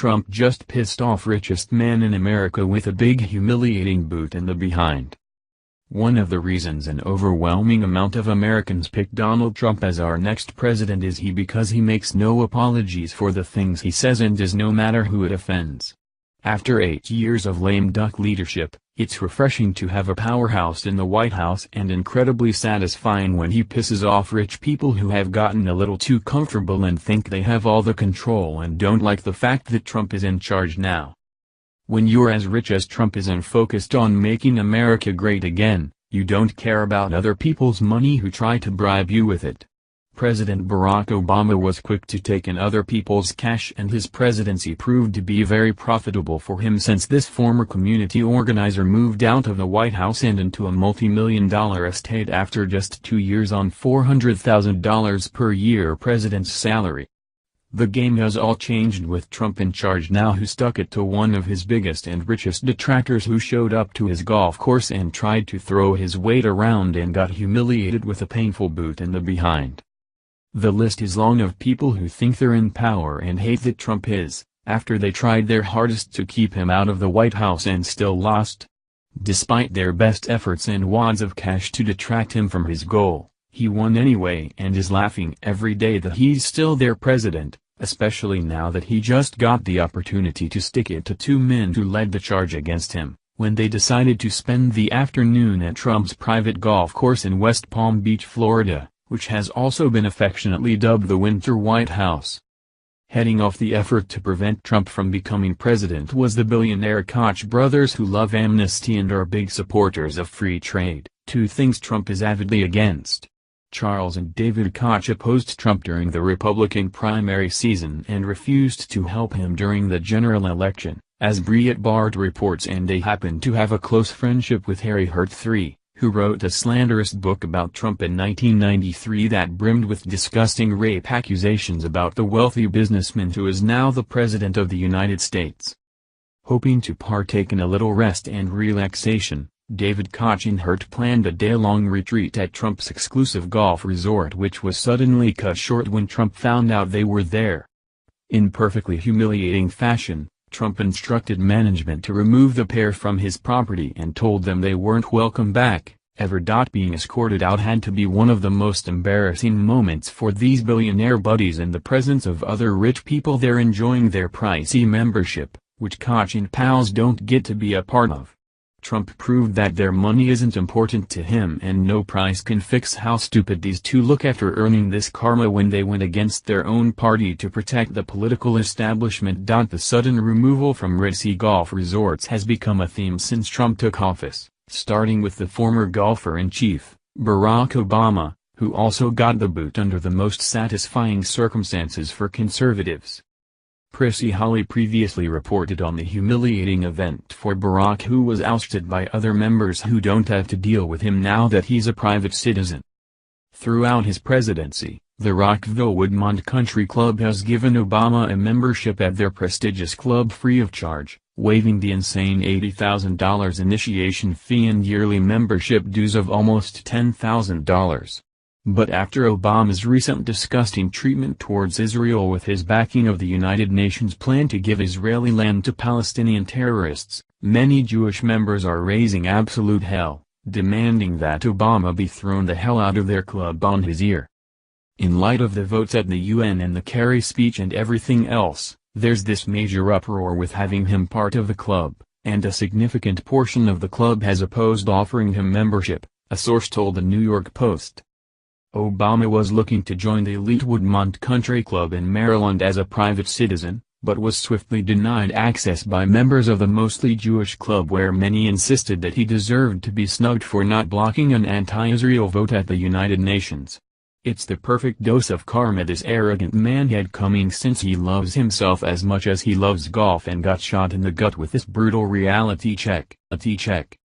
Trump just pissed off richest man in America with a big humiliating boot in the behind. One of the reasons an overwhelming amount of Americans pick Donald Trump as our next president is because he makes no apologies for the things he says and does, no matter who it offends. After 8 years of lame duck leadership, it's refreshing to have a powerhouse in the White House, and incredibly satisfying when he pisses off rich people who have gotten a little too comfortable and think they have all the control and don't like the fact that Trump is in charge now. When you're as rich as Trump is and focused on making America great again, you don't care about other people's money who try to bribe you with it. President Barack Obama was quick to take in other people's cash, and his presidency proved to be very profitable for him, since this former community organizer moved out of the White House and into a multi-million-dollar estate after just 2 years on $400,000 per year president's salary. The game has all changed with Trump in charge now, who stuck it to one of his biggest and richest detractors who showed up to his golf course and tried to throw his weight around and got humiliated with a painful boot in the behind. The list is long of people who think they're in power and hate that Trump is, after they tried their hardest to keep him out of the White House and still lost. Despite their best efforts and wads of cash to detract him from his goal, he won anyway and is laughing every day that he's still their president, especially now that he just got the opportunity to stick it to 2 men who led the charge against him, when they decided to spend the afternoon at Trump's private golf course in West Palm Beach, Florida, which has also been affectionately dubbed the Winter White House. Heading off the effort to prevent Trump from becoming president was the billionaire Koch brothers, who love amnesty and are big supporters of free trade, 2 things Trump is avidly against. Charles and David Koch opposed Trump during the Republican primary season and refused to help him during the general election, as Breitbart reports, and they happened to have a close friendship with Harry Hurt III, who wrote a slanderous book about Trump in 1993 that brimmed with disgusting rape accusations about the wealthy businessman who is now the President of the United States. Hoping to partake in a little rest and relaxation, David Koch and Hurt planned a day-long retreat at Trump's exclusive golf resort, which was suddenly cut short when Trump found out they were there. In perfectly humiliating fashion, Trump instructed management to remove the pair from his property and told them they weren't welcome back, ever. Being escorted out had to be one of the most embarrassing moments for these billionaire buddies in the presence of other rich people there enjoying their pricey membership, which Koch and pals don't get to be a part of. Trump proved that their money isn't important to him, and no price can fix how stupid these 2 look after earning this karma when they went against their own party to protect the political establishment. The sudden removal from ritzy golf resorts has become a theme since Trump took office, starting with the former golfer-in-chief, Barack Obama, who also got the boot under the most satisfying circumstances for conservatives. Prissy Holly previously reported on the humiliating event for Barack, who was ousted by other members who don't have to deal with him now that he's a private citizen. Throughout his presidency, the Rockville Woodmont Country Club has given Obama a membership at their prestigious club free of charge, waiving the insane $80,000 initiation fee and yearly membership dues of almost $10,000. But after Obama's recent disgusting treatment towards Israel with his backing of the United Nations plan to give Israeli land to Palestinian terrorists, many Jewish members are raising absolute hell, demanding that Obama be thrown the hell out of their club on his ear. In light of the votes at the UN and the Kerry speech and everything else, there's this major uproar with having him part of the club, and a significant portion of the club has opposed offering him membership, a source told the New York Post. Obama was looking to join the elite Woodmont Country Club in Maryland as a private citizen, but was swiftly denied access by members of the mostly Jewish club, where many insisted that he deserved to be snubbed for not blocking an anti-Israel vote at the United Nations. It's the perfect dose of karma this arrogant man had coming, since he loves himself as much as he loves golf and got shot in the gut with this brutal reality check.